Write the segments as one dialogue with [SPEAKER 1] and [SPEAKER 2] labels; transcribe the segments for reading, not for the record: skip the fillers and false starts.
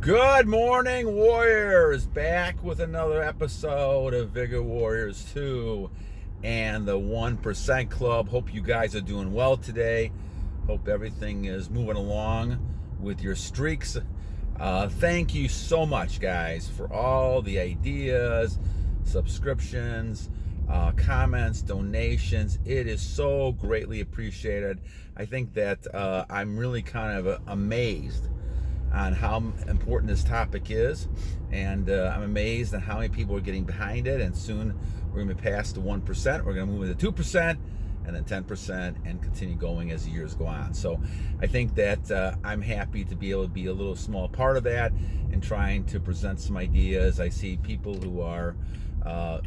[SPEAKER 1] Good morning, Warriors! Back with another episode of Vigor Warriors 2 and the 1% Club. Hope you guys are doing well today. Hope everything is moving along with your streaks. Thank you so much, guys, for all the ideas, subscriptions, comments, donations. It is so greatly appreciated. I think that I'm really kind of amazed on how important this topic is, and I'm amazed at how many people are getting behind it. And soon we're going to be past the 1%. We're going to move into 2% and then 10% and continue going as the years go on. So I think that I'm happy to be able to be a little small part of that and trying to present some ideas. I see people who are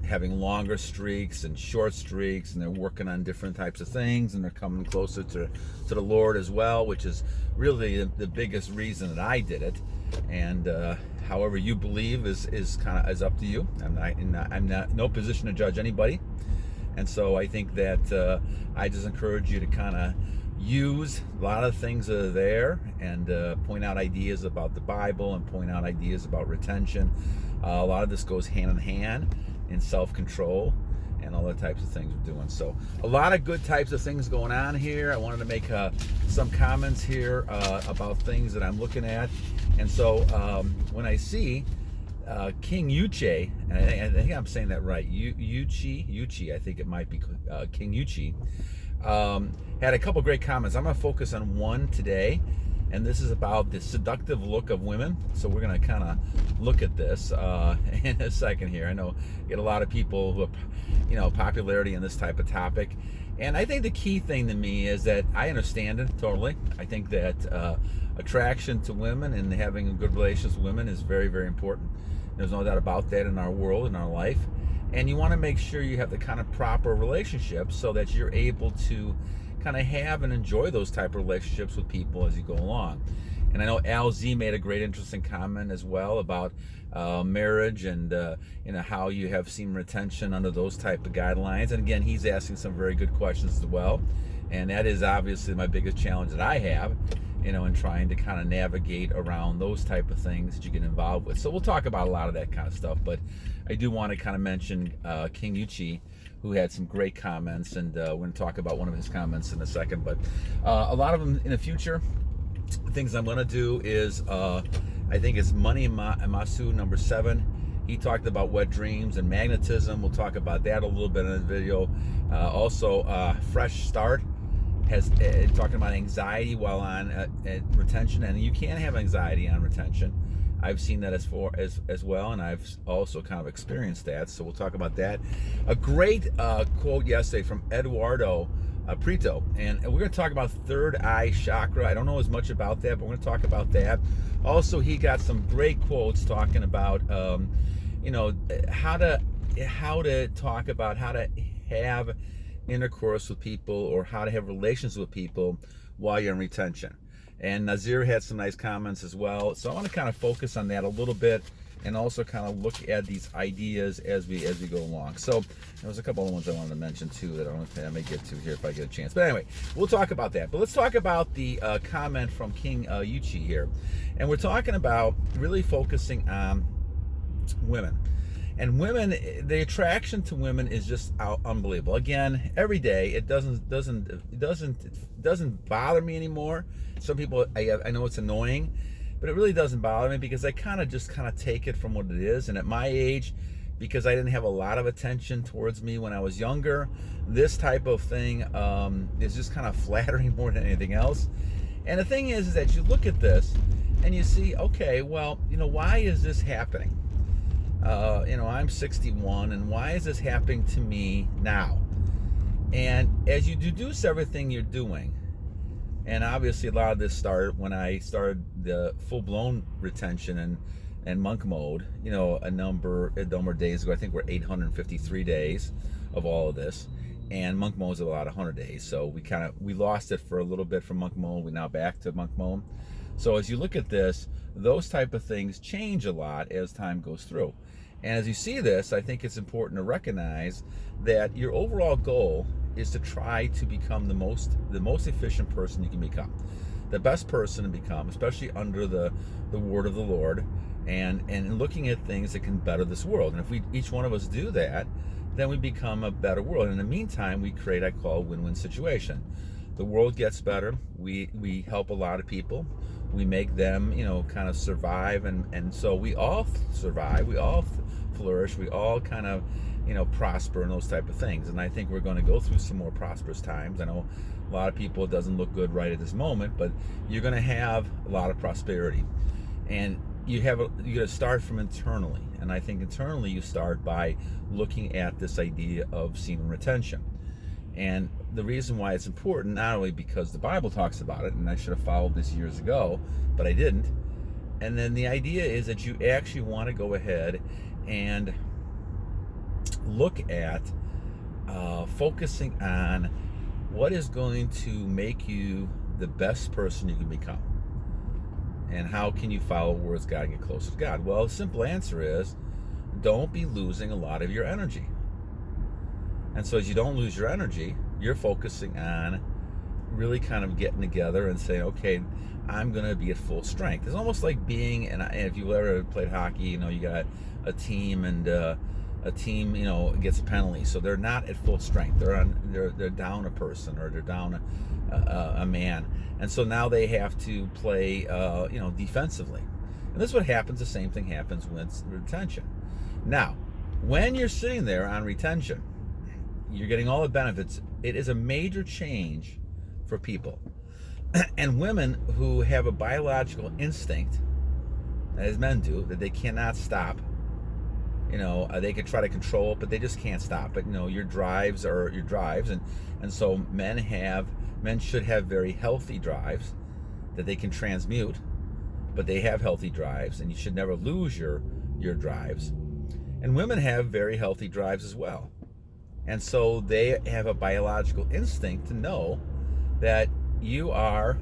[SPEAKER 1] having longer streaks and short streaks, and they're working on different types of things, and they're coming closer to the Lord as well, which is really the biggest reason that I did it. And however you believe is up to you. I'm not in no position to judge anybody, and so I think that I just encourage you to kind of use a lot of things that are there and point out ideas about the Bible and point out ideas about retention. A lot of this goes hand in hand in self-control and all the types of things we're doing. So a lot of good types of things going on here. I wanted to make some comments here about things that I'm looking at. And so when I see King Uche, and I think I'm saying that right, Uche, I think it might be King Uche, had a couple great comments. I'm going to focus on one today, and this is about the seductive look of women. So we're going to kind of look at this in a second here. I know you get a lot of people who have, popularity in this type of topic. And I think the key thing to me is that I understand it totally. I think that attraction to women and having a good relationship with women is very, very important. There's no doubt about that in our world, in our life. And you want to make sure you have the kind of proper relationships so that you're able to kind of have and enjoy those type of relationships with people as you go along. And I know Al Z made a great interesting comment as well about marriage and how you have semen retention under those type of guidelines. And again, he's asking some very good questions as well. And that is obviously my biggest challenge that I have, in trying to kind of navigate around those type of things that you get involved with. So we'll talk about a lot of that kind of stuff, but I do want to kind of mention King Uche, who had some great comments, and we're going to talk about one of his comments in a second. But a lot of them in the future, things I'm going to do is, I think it's Money Masu number 7. He talked about wet dreams and magnetism. We'll talk about that a little bit in the video. Also, Fresh Start has talking about anxiety while on retention, and you can have anxiety on retention. I've seen that as well, and I've also kind of experienced that. So we'll talk about that. A great quote yesterday from Eduardo Prieto, and we're going to talk about third eye chakra. I don't know as much about that, but we're going to talk about that. Also, he got some great quotes talking about how to talk about how to have intercourse with people or how to have relations with people while you're in retention. And Nazir had some nice comments as well. So I want to kind of focus on that a little bit and also kind of look at these ideas as we go along. So there was a couple of ones I wanted to mention too that I may get to here if I get a chance. But anyway, we'll talk about that. But let's talk about the comment from King Uche here. And we're talking about really focusing on women. And women, the attraction to women is just unbelievable. Again, every day it doesn't bother me anymore. Some people, I know it's annoying, but it really doesn't bother me because I kind of take it from what it is. And at my age, because I didn't have a lot of attention towards me when I was younger, this type of thing is just kind of flattering more than anything else. And the thing is that you look at this and you see, okay, well, why is this happening? I'm 61, and why is this happening to me now? And as you deduce everything you're doing, and obviously a lot of this started when I started the full-blown retention and monk mode, a number of days ago. I think we're 853 days of all of this, and monk mode is about 100 days. So we lost it for a little bit from monk mode. We're now back to monk mode. So as you look at this, those type of things change a lot as time goes through. And as you see this, I think it's important to recognize that your overall goal is to try to become the most efficient person you can become. the best person to become, especially under the word of the Lord, and looking at things that can better this world. And if we each one of us do that, then we become a better world. And in the meantime, we create, I call, a win-win situation. The world gets better. We help a lot of people. We make them, kind of survive, and so we all survive. We all flourish. We all kind of, prosper and those type of things. And I think we're going to go through some more prosperous times. I know a lot of people, it doesn't look good right at this moment, but you're going to have a lot of prosperity, and you got to start from internally. And I think internally you start by looking at this idea of semen retention. And the reason why it's important, not only because the Bible talks about it, and I should have followed this years ago, but I didn't. And then the idea is that you actually want to go ahead and look at focusing on what is going to make you the best person you can become. And how can you follow words God and get closer to God? Well, the simple answer is, don't be losing a lot of your energy. And so as you don't lose your energy, you're focusing on really kind of getting together and saying, okay, I'm going to be at full strength. It's almost like being, and if you've ever played hockey, you got a team, and a team, gets a penalty. So they're not at full strength. They're down a person, or they're down a man. And so now they have to play, defensively. And this is what happens. The same thing happens with retention. Now, when you're sitting there on retention, you're getting all the benefits. It is a major change for people. And women who have a biological instinct, as men do, that they cannot stop. They could try to control it, but they just can't stop it. Your drives are your drives. And so men should have very healthy drives that they can transmute, but they have healthy drives, and you should never lose your drives. And women have very healthy drives as well. And so they have a biological instinct to know that you are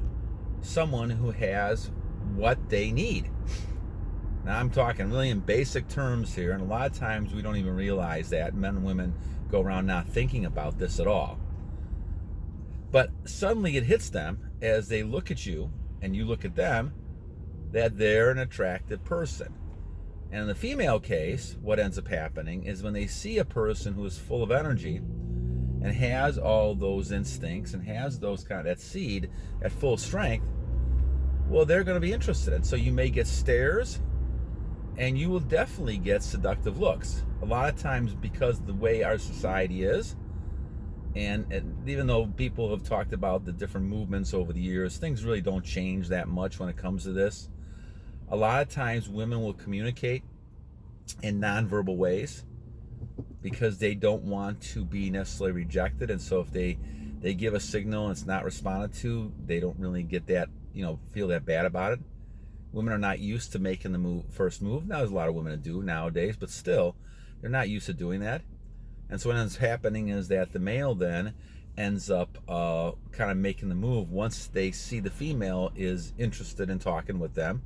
[SPEAKER 1] someone who has what they need. Now, I'm talking really in basic terms here, and a lot of times we don't even realize that. Men and women go around not thinking about this at all. But suddenly it hits them as they look at you and you look at them, that they're an attractive person. And in the female case, what ends up happening is when they see a person who is full of energy and has all those instincts and has that seed at full strength, well, they're going to be interested. And so you may get stares, and you will definitely get seductive looks. A lot of times, because of the way our society is, and even though people have talked about the different movements over the years, things really don't change that much when it comes to this. A lot of times women will communicate in nonverbal ways because they don't want to be necessarily rejected. And so if they give a signal and it's not responded to, they don't really get that, feel that bad about it. Women are not used to making the first move. Now, there's a lot of women that do nowadays, but still, they're not used to doing that. And so what ends up happening is that the male then ends up kind of making the move once they see the female is interested in talking with them.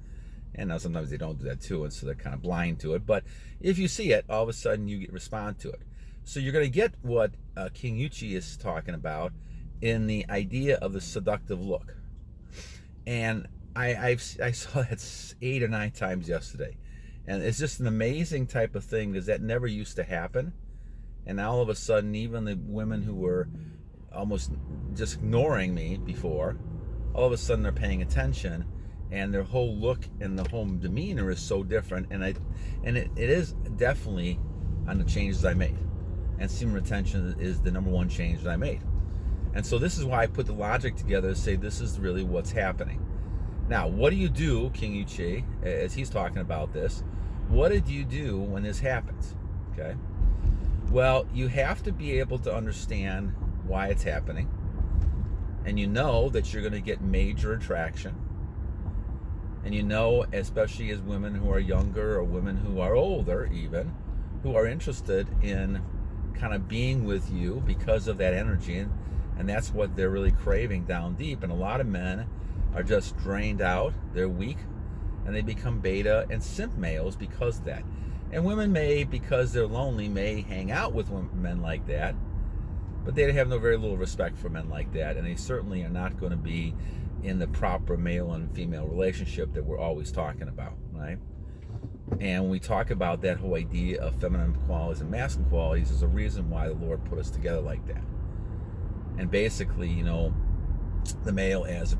[SPEAKER 1] And now sometimes they don't do that too, and so they're kind of blind to it. But if you see it, all of a sudden you respond to it. So you're going to get what King Uche is talking about in the idea of the seductive look. And I saw that 8 or 9 times yesterday. And it's just an amazing type of thing, because that never used to happen. And now all of a sudden, even the women who were almost just ignoring me before, all of a sudden they're paying attention. And their whole look and the whole demeanor is so different, and it is definitely on the changes I made. And semen retention is the number one change that I made. And so this is why I put the logic together to say this is really what's happening. Now, what do you do, King Uche, as he's talking about this? What did you do when this happens? Okay. Well, you have to be able to understand why it's happening, and you know that you're going to get major attraction. And especially as women who are younger or women who are older even, who are interested in kind of being with you because of that energy. And that's what they're really craving down deep. And a lot of men are just drained out, they're weak, and they become beta and simp males because of that. And women may, because they're lonely, may hang out with men like that. but they have very little respect for men like that, and they certainly are not going to be in the proper male and female relationship that we're always talking about, right? And when we talk about that whole idea of feminine qualities and masculine qualities, there's a reason why the Lord put us together like that. And basically, you know, the male as the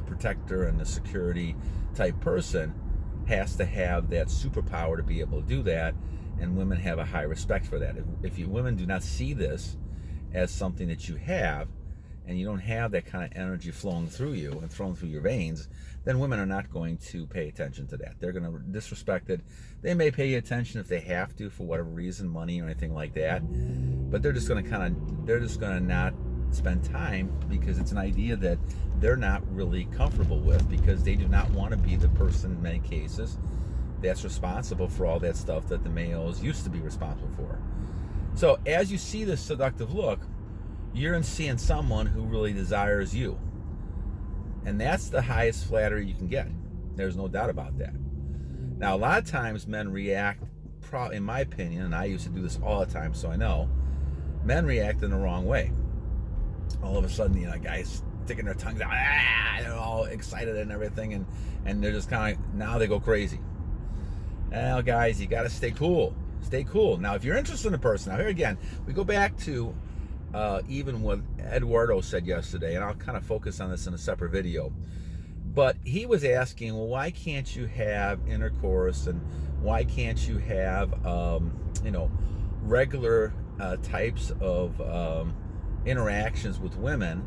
[SPEAKER 1] protector and the security type person has to have that superpower to be able to do that, and women have a high respect for that. If you women do not see this as something that you have, and you don't have that kind of energy flowing through you and flowing through your veins, then women are not going to pay attention to that. They're going to disrespect it. They may pay attention if they have to for whatever reason, money or anything like that, but they're just going to not spend time, because it's an idea that they're not really comfortable with, because they do not want to be the person in many cases that's responsible for all that stuff that the males used to be responsible for. So as you see this seductive look, you're seeing someone who really desires you. And that's the highest flattery you can get. There's no doubt about that. Now, a lot of times men react, in my opinion, and I used to do this all the time, so I know, men react in the wrong way. All of a sudden, you know, guys sticking their tongues out, they're all excited and everything, and they're just kind of, now they go crazy. Well, guys, you got to stay cool. Stay cool. Now, if you're interested in a person, now here again, we go back to even what Eduardo said yesterday, and I'll kind of focus on this in a separate video. But he was asking, well, why can't you have intercourse, and why can't you have, you know, regular types of interactions with women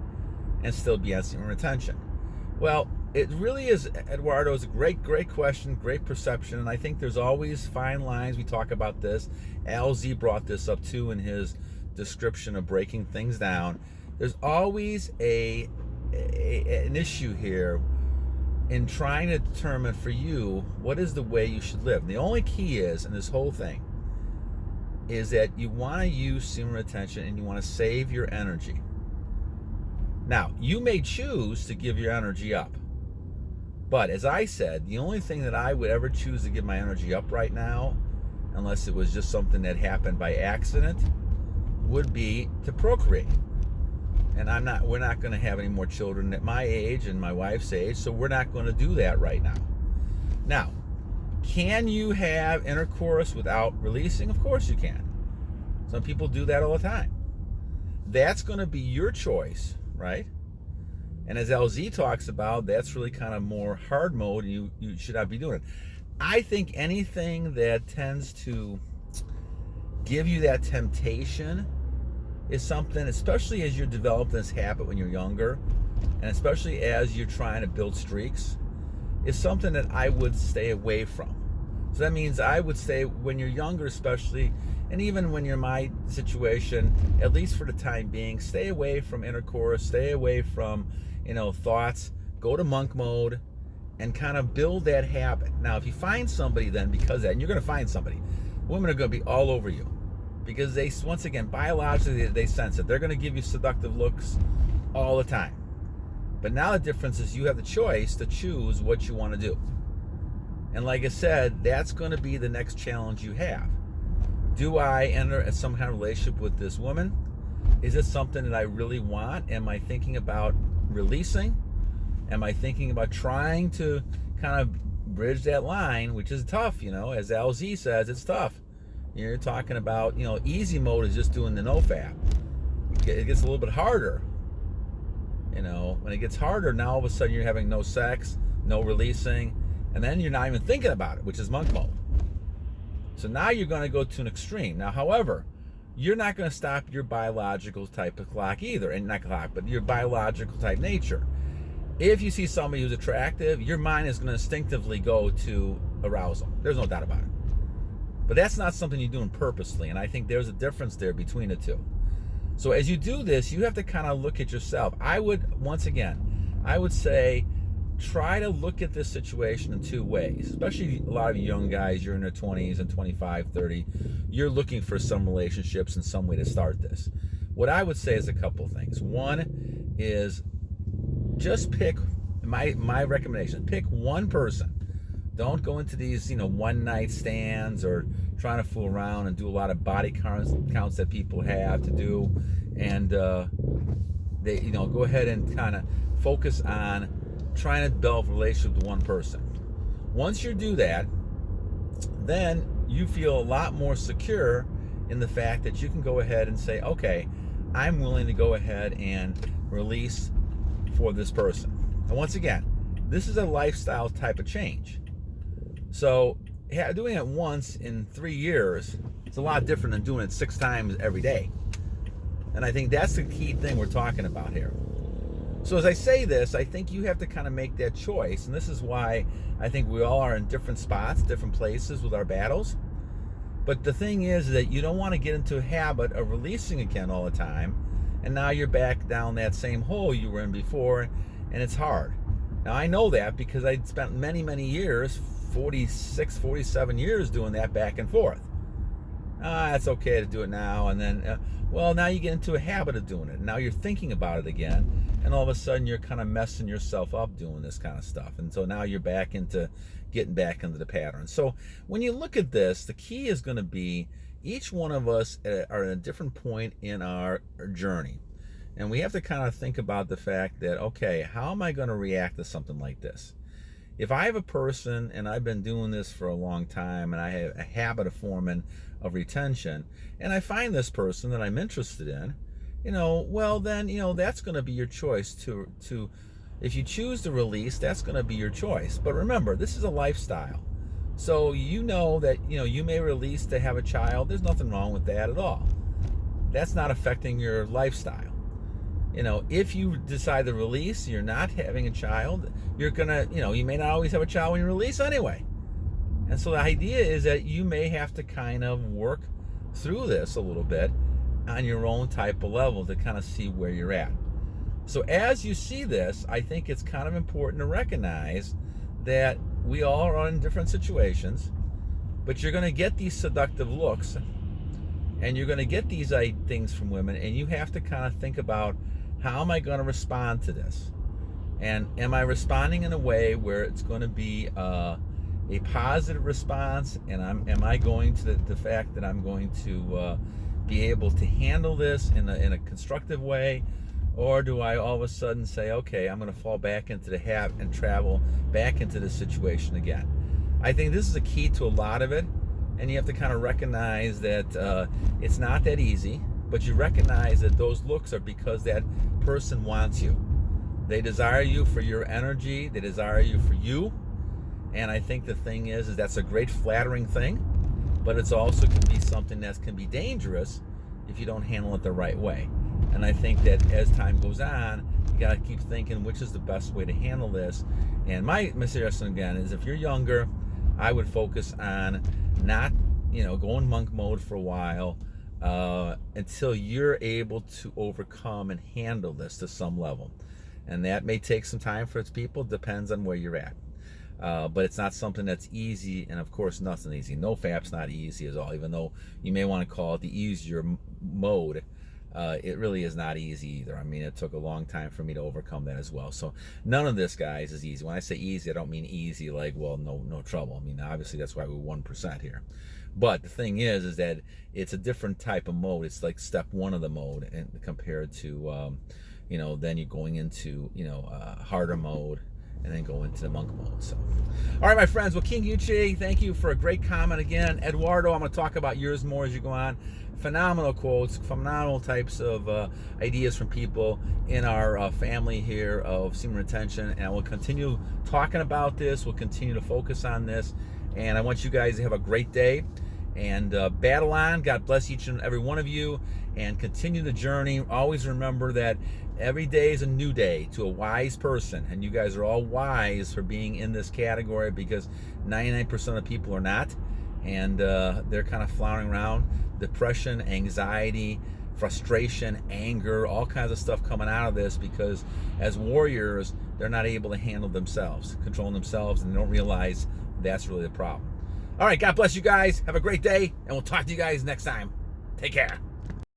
[SPEAKER 1] and still be on semen retention? Well, it really is, Eduardo's a great question, great perception, and I think there's always fine lines. We talk about this. LZ brought this up too in his description of breaking things down. There's always an issue here in trying to determine for you what is the way you should live. And the only key is, in this whole thing, is that you want to use semen retention and you want to save your energy. Now, you may choose to give your energy up, but as I said, the only thing that I would ever choose to give my energy up right now, unless it was just something that happened by accident, would be to procreate. And we're not going to have any more children at my age and my wife's age, so we're not going to do that right now. Now, can you have intercourse without releasing? Of course you can. Some people do that all the time. That's going to be your choice, right? And as LZ talks about, that's really kind of more hard mode, and you should not be doing it. I think anything that tends to give you that temptation is something, especially as you're developing this habit when you're younger, and especially as you're trying to build streaks, is something that I would stay away from. So that means I would stay, when you're younger especially, and even when you're in my situation, at least for the time being, stay away from intercourse, stay away from, you know, thoughts, go to monk mode, and kind of build that habit. Now, if you find somebody then, because of that, and you're going to find somebody, women are going to be all over you, because they, once again, biologically, they sense it. They're going to give you seductive looks all the time. But now the difference is you have the choice to choose what you want to do. And like I said, that's going to be the next challenge you have. Do I enter some kind of relationship with this woman? Is it something that I really want? Am I thinking about releasing? Am I thinking about trying to kind of bridge that line, which is tough, you know, as LZ says, it's tough. You're talking about, you know, easy mode is just doing the no-fap. It gets a little bit harder. You know, when it gets harder, now all of a sudden you're having no sex, no releasing, and then you're not even thinking about it, which is monk mode. So now you're going to go to an extreme. Now, however, you're not going to stop your biological type of clock either, and not clock, but your biological type nature. If you see somebody who's attractive, your mind is going to instinctively go to arousal. There's no doubt about it. But that's not something you're doing purposely, and I think there's a difference there between the two. So as you do this, you have to kind of look at yourself. I would, once again, I would say, try to look at this situation in two ways. Especially a lot of you young guys, you're in your 20s and 25, 30. You're looking for some relationships and some way to start this. What I would say is a couple things. One is just pick, my recommendation, pick one person Don't go into these, one night stands or trying to fool around and do a lot of body counts that people have to do. And they, go ahead and kind of focus on trying to develop a relationship with one person. Once you do that, then you feel a lot more secure in the fact that you can go ahead and say, okay, I'm willing to go ahead and release for this person. And once again, this is a lifestyle type of change. So doing it once in 3 years is a lot different than doing it 6 times every day. And I think that's the key thing we're talking about here. So as I say this, I think you have to kind of make that choice. And this is why I think we all are in different spots, different places with our battles. But the thing is that you don't want to get into a habit of releasing again all the time. And now you're back down that same hole you were in before, and it's hard. Now I know that because I spent many, many years, 46, 47 years doing that back and forth. It's okay to do it now. And then, now you get into a habit of doing it. Now you're thinking about it again. And all of a sudden you're kind of messing yourself up doing this kind of stuff. And so now you're getting back into the pattern. So when you look at this, the key is going to be each one of us are at a different point in our journey. And we have to kind of think about the fact that, okay, how am I going to react to something like this? If I have a person, and I've been doing this for a long time, and I have a habit of forming of retention, and I find this person that I'm interested in, then, that's going to be your choice to if you choose to release, that's going to be your choice. But remember, this is a lifestyle. So that, you may release to have a child. There's nothing wrong with that at all. That's not affecting your lifestyle. If you decide to release, you're not having a child, you're going to, you may not always have a child when you release anyway. And so the idea is that you may have to kind of work through this a little bit on your own type of level to kind of see where you're at. So as you see this, I think it's kind of important to recognize that we all are in different situations, but you're going to get these seductive looks and you're going to get these things from women, and you have to kind of think about, how am I going to respond to this? And am I responding in a way where it's going to be a positive response? And am I going to the fact that I'm going to be able to handle this in a constructive way? Or do I all of a sudden say, okay, I'm going to fall back into the habit and travel back into the situation again? I think this is a key to a lot of it. And you have to kind of recognize that it's not that easy, but you recognize that those looks are because that person wants you. They desire you for your energy. They desire you for you. And I think the thing is that's a great flattering thing, but it's also can be something that can be dangerous if you don't handle it the right way. And I think that as time goes on, you got to keep thinking which is the best way to handle this. And my suggestion again is, if you're younger, I would focus on not, going monk mode for a while until you're able to overcome and handle this to some level. And that may take some time for people, depends on where you're at. But it's not something that's easy, and of course nothing easy. No fap's not easy at all, even though you may want to call it the easier mode. It really is not easy either. I mean, it took a long time for me to overcome that as well. So none of this, guys, is easy. When I say easy, I don't mean easy like, well, no trouble. I mean, obviously that's why we're 1% here. But the thing is that it's a different type of mode. It's like step 1 of the mode, and compared to, then you're going into, harder mode, and then go into the monk mode. So, all right, my friends. Well, King Uche, thank you for a great comment again. Eduardo, I'm going to talk about yours more as you go on. Phenomenal quotes, phenomenal types of ideas from people in our family here of Semen Retention, and we'll continue talking about this. We'll continue to focus on this, and I want you guys to have a great day and battle on. God bless each and every one of you, and continue the journey. Always remember that every day is a new day to a wise person, and you guys are all wise for being in this category, because 99% of people are not, and they're kind of floundering around. Depression, anxiety, frustration, anger, all kinds of stuff coming out of this, because as warriors, they're not able to handle themselves, control themselves, and they don't realize that's really the problem. All right, God bless you guys. Have a great day, and we'll talk to you guys next time. Take care.